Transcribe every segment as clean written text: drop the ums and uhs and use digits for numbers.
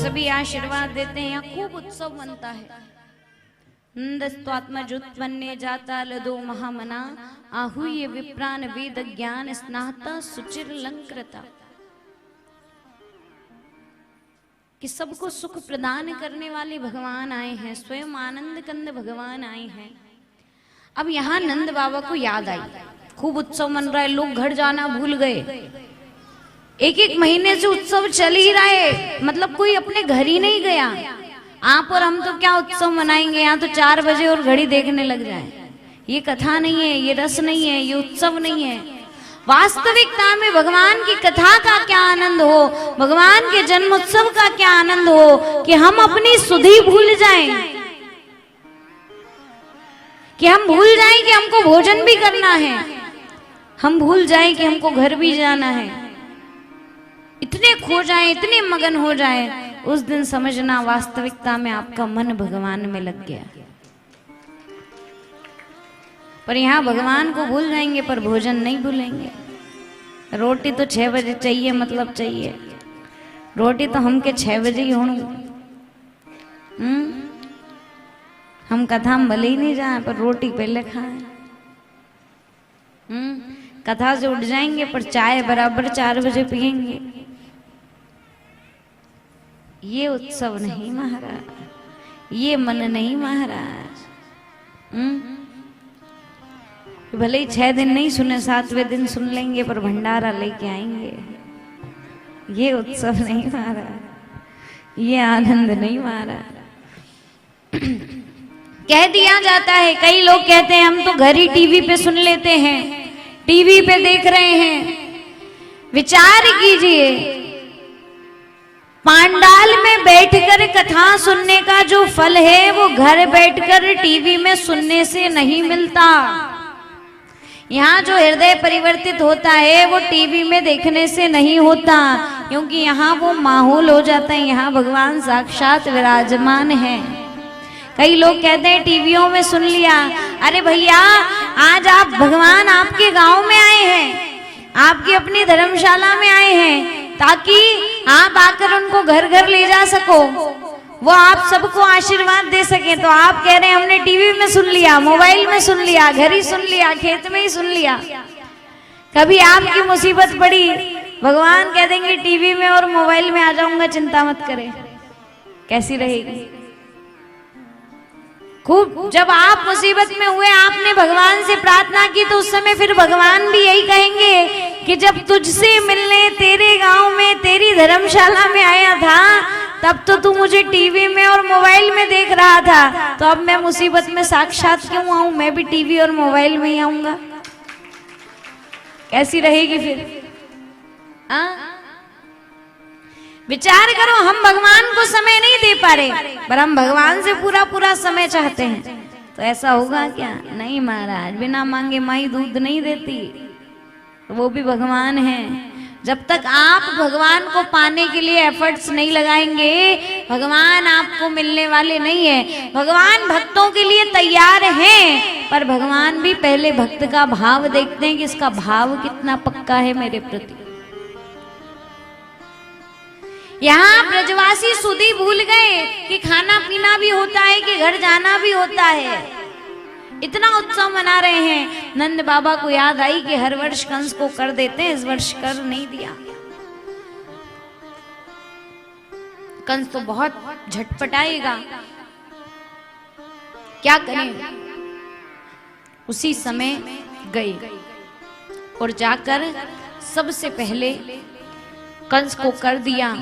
सभी आशीर्वाद देते हैं। यहाँ खूब उत्सव बनता है। नंदस्त्वात्मजुत्पन्ने जाता लदो महामना आहूय विप्रान वेद ज्ञान स्नाता सुचिरलंकृता। कि सबको सुख प्रदान करने वाले भगवान आए हैं, स्वयं आनंद कंद भगवान आए हैं। अब यहाँ नंद बाबा को याद आई, खूब उत्सव मन रहा है, लोग घर जाना भूल गए। एक एक महीने से उत्सव चल ही रहा है, मतलब कोई अपने घर ही नहीं गया। आप और हम तो क्या उत्सव मनाएंगे, यहाँ तो 4 बजे और घड़ी देखने लग जाए। ये कथा नहीं है, ये रस नहीं है, ये उत्सव नहीं है। वास्तविकता में भगवान की कथा का क्या आनंद हो, भगवान के जन्मोत्सव का क्या आनंद हो कि हम अपनी सुधि भूल जाएं, कि हम भूल जाएं कि हमको भोजन भी करना है, हम भूल जाएं कि हमको घर भी जाना है। इतने खो जाएं, इतने मगन हो जाएं, उस दिन समझना वास्तविकता में आपका मन भगवान में लग गया। पर यहाँ भगवान को भूल जाएंगे पर भोजन नहीं भूलेंगे। रोटी तो 6 बजे चाहिए, मतलब चाहिए। रोटी तो हमके 6 बजे ही होनी। हम कथा में भले ही नहीं जाए पर रोटी पहले खाएं। कथा से उठ जाएंगे पर चाय बराबर 4 बजे पियेंगे। ये उत्सव नहीं महाराज, ये मन नहीं महाराज। भले ही 6 दिन नहीं सुने, 7वें दिन सुन लेंगे पर भंडारा लेके आएंगे। ये उत्सव नहीं महाराज, ये आनंद नहीं महाराज। कह दिया जाता है, कई लोग कहते हैं हम तो घर ही टीवी पे सुन लेते हैं, टीवी पे देख रहे हैं। विचार कीजिए, पांडाल में बैठकर कथा सुनने का जो फल है वो घर बैठकर टीवी में सुनने से नहीं मिलता। यहाँ जो हृदय परिवर्तित होता है वो टीवी में देखने से नहीं होता, क्योंकि यहाँ वो माहौल हो जाता है, यहाँ भगवान साक्षात विराजमान है। कई लोग कहते हैं टीवियों में सुन लिया। अरे भैया, आज आप भगवान आपके गांव में आए हैं, आपकी अपनी धर्मशाला में आए हैं, ताकि आप आकर उनको घर घर ले जा सको, वो आप सबको आशीर्वाद दे सके। तो आप कह रहे हैं हमने टीवी में सुन लिया, मोबाइल में सुन लिया, घर ही सुन लिया, खेत में ही सुन लिया। कभी आपकी मुसीबत पड़ी, भगवान कह देंगे टीवी में और मोबाइल में आ जाऊंगा, चिंता मत करें। कैसी रहेगी? खूब जब आप मुसीबत में हुए, आपने भगवान से प्रार्थना की, तो उस समय फिर भगवान भी यही कहेंगे कि जब तुझसे मिलने तेरे गांव में, तेरी धर्मशाला में आया था, तब तो तू मुझे टीवी में और मोबाइल में देख रहा था, तो अब मैं मुसीबत में साक्षात क्यों आऊं, मैं भी टीवी और मोबाइल में ही आऊंगा। कैसी रहेगी फिर? विचार करो, हम भगवान को समय नहीं दे पा रहे, पर हम भगवान से पूरा पूरा समय चाहते हैं, तो ऐसा होगा क्या? नहीं महाराज, बिना मांगे माई दूध नहीं देती, वो भी भगवान है। जब तक आप भगवान को पाने के लिए एफर्ट्स नहीं लगाएंगे, भगवान आपको मिलने वाले नहीं है। भगवान भक्तों के लिए तैयार हैं, पर भगवान भी पहले भक्त का भाव देखते हैं कि इसका भाव कितना पक्का है मेरे प्रति। यहाँ ब्रजवासी सुधी भूल गए कि खाना पीना भी होता है, कि घर जाना भी होता है। इतना उत्सव मना रहे हैं। नंद बाबा को याद आई कि हर वर्ष कंस को कर देते हैं, इस वर्ष कर नहीं दिया। कंस तो बहुत झटपटाएगा, क्या करें? उसी समय गए और जाकर सबसे पहले कंस को कर दिया।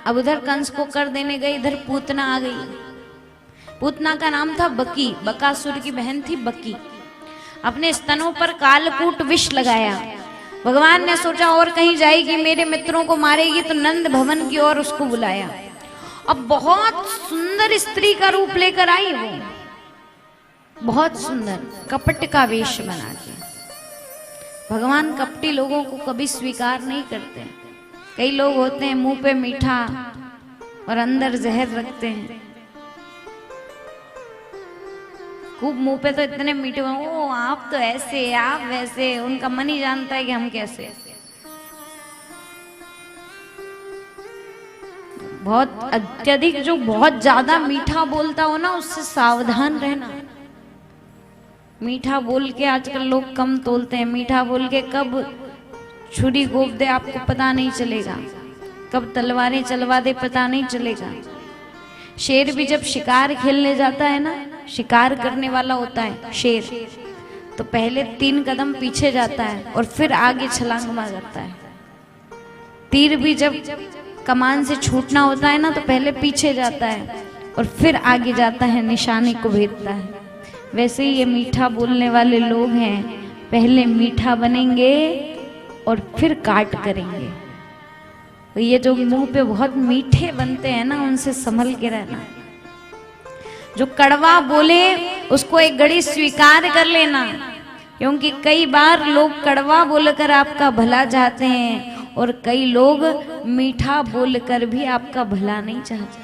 अब उधर कंस को कर देने गए, इधर पूतना आ गई। पूतना का नाम था बकी, बकासुर की बहन थी बकी। अपने स्तनों पर कालकूट विष लगाया। भगवान ने सोचा और कहीं जाएगी, मेरे मित्रों को मारेगी, तो नंद भवन की ओर उसको बुलाया। अब बहुत सुंदर स्त्री का रूप लेकर आई वो, बहुत सुंदर, कपट का वेश बना के। भगवान कपटी लोगों को कभी स्वीकार नहीं करते। कई लोग होते हैं मुंह पे मीठा और अंदर जहर रखते हैं। खूब मुंह पे तो इतने मीठे, ओ आप तो ऐसे, आप वैसे, उनका मन ही जानता है कि हम कैसे। बहुत अत्यधिक जो बहुत ज्यादा मीठा बोलता हो ना, उससे सावधान रहना। मीठा बोल के आजकल लोग कम तोलते हैं। मीठा बोल के कब छुरी घोंप दे आपको पता नहीं चलेगा, कब तलवारें चलवा दे पता नहीं चलेगा। शेर भी जब शिकार खेलने जाता है ना, शिकार करने वाला होता है शेर, तो पहले 3 कदम पीछे जाता है और फिर आगे छलांग मारता है। तीर भी जब कमान से छूटना होता है ना, तो पहले पीछे जाता है और फिर आगे जाता है, निशाने को भेदता है। वैसे ही ये मीठा बोलने वाले लोग हैं, पहले मीठा बनेंगे और फिर काट करेंगे। तो ये जो मुंह पे बहुत मीठे बनते हैं ना, उनसे संभल के रहना। जो कड़वा बोले उसको एक घड़ी स्वीकार कर लेना, क्योंकि कई बार लोग कड़वा बोलकर आपका भला चाहते हैं और कई लोग मीठा बोलकर भी आपका भला नहीं चाहते।